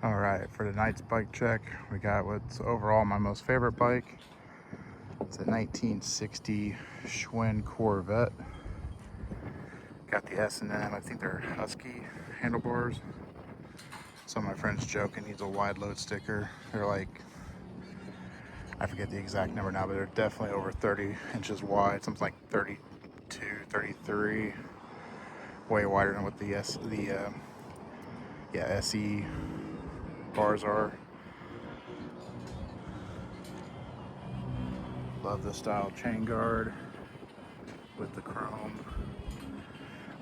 All right, for tonight's bike check, we got what's overall my most favorite bike. It's a 1960 Schwinn Corvette. Got the S&M, I think they're Husky handlebars. Some of my friends joke it needs a wide load sticker. They're like, I forget the exact number now, but they're definitely over 30 inches wide, something like 32, 33, way wider than what the SE bars are. Love the style chain guard with the chrome.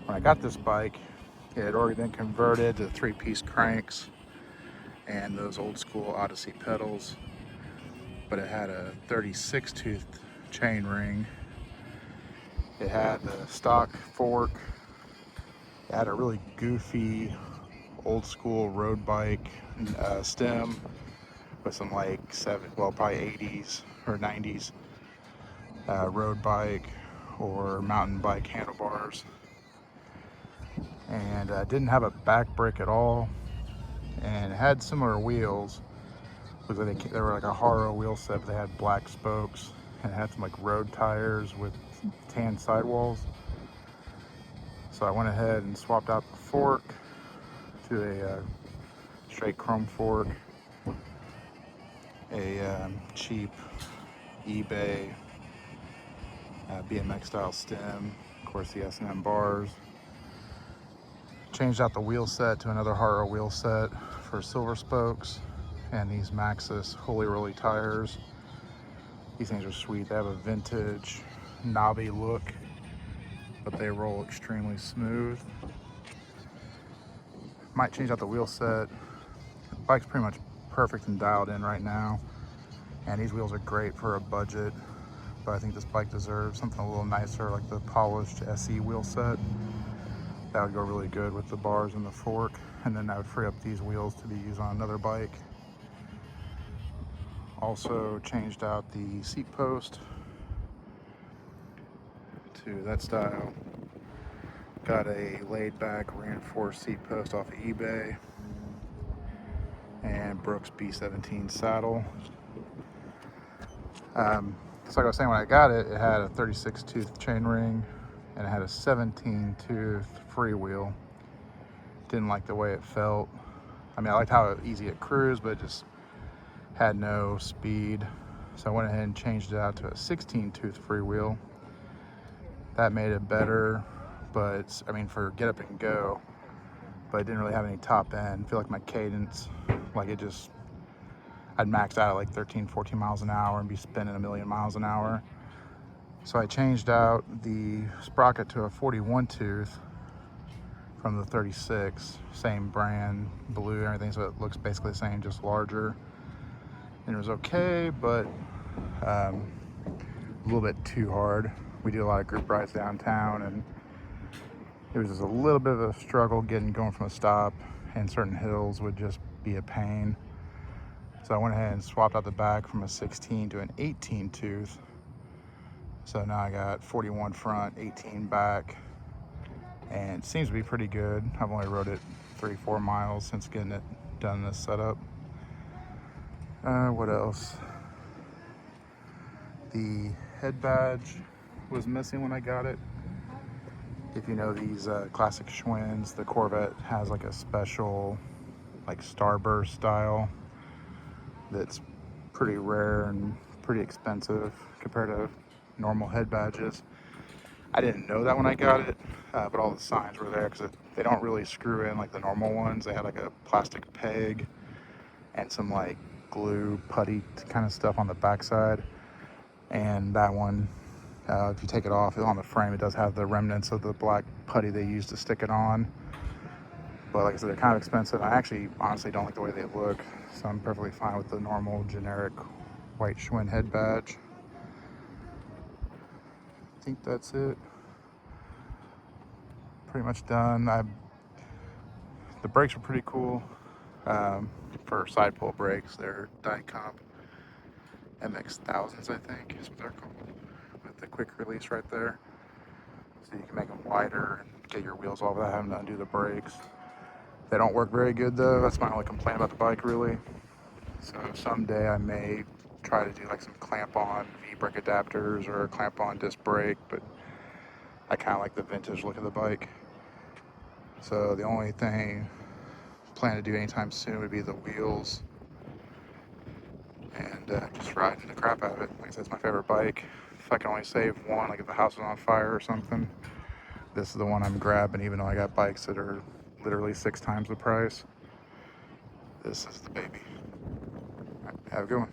When I got this bike, it had already been converted to 3-piece cranks and those old school Odyssey pedals, but it had a 36 tooth chain ring. It had the stock fork. It had a really goofy old school road bike stem with some like probably 80s or 90s road bike or mountain bike handlebars, and didn't have a back brake at all, and it had similar wheels. Looked like they were like a Haro wheel set, but they had black spokes, and it had some like road tires with tan sidewalls. So I went ahead and swapped out the fork to a straight chrome fork, a cheap eBay BMX style stem, of course the S&M bars. Changed out the wheel set to another Haro wheel set for silver spokes, and these Maxxis Holy Roly tires. These things are sweet. They have a vintage knobby look, but they roll extremely smooth. Might change out the wheel set. The bike's pretty much perfect and dialed in right now, and these wheels are great for a budget, but I think this bike deserves something a little nicer, like the polished SE wheel set. That would go really good with the bars and the fork, and then that would free up these wheels to be used on another bike. Also changed out the seat post to that style. Got a laid back reinforced seat post off of eBay, and Brooks B17 saddle. So like I was saying, when I got it, it had a 36 tooth chain ring and it had a 17 tooth freewheel. Didn't like the way it felt. I mean, I liked how easy it cruised, but it just had no speed. So I went ahead and changed it out to a 16 tooth freewheel. That made it better, but I mean, for get up and go, but it didn't really have any top end. I feel like my cadence, like I'd max out at like 13, 14 miles an hour and be spinning a million miles an hour. So I changed out the sprocket to a 41 tooth from the 36, same brand, blue and everything, so it looks basically the same, just larger. And it was okay, but a little bit too hard. We do a lot of group rides downtown, and it was just a little bit of a struggle going from a stop, and certain hills would just be a pain. So I went ahead and swapped out the back from a 16 to an 18 tooth. So now I got 41 front, 18 back, and it seems to be pretty good. I've only rode it 3-4 miles since getting it done this setup. What else? The head badge was missing when I got it. If you know these classic Schwinns, the Corvette has like a special like Starburst style that's pretty rare and pretty expensive compared to normal head badges. I didn't know that when I got it, but all the signs were there because they don't really screw in like the normal ones. They had like a plastic peg and some like glue putty kind of stuff on the backside. And that one, if you take it off on the frame, it does have the remnants of the black putty they used to stick it on. But like I said, they're kind of expensive. I actually honestly don't like the way they look, so I'm perfectly fine with the normal generic white Schwinn head badge. I think that's it. Pretty much done. The brakes were pretty cool. For side pull brakes, they're Dycomp MX thousands, I think is what they're called, with the quick release right there. So you can make them wider and get your wheels off without having to undo the brakes. They don't work very good though. That's my only complaint about the bike, really. So someday I may try to do like some clamp-on V-brake adapters or clamp-on disc brake, but I kind of like the vintage look of the bike. So the only thing I plan to do anytime soon would be the wheels and just riding the crap out of it. Like I said, it's my favorite bike. If I can only save one, like if the house is on fire or something, this is the one I'm grabbing, even though I got bikes that are literally 6 times the price. This is the baby. All right, have a good one.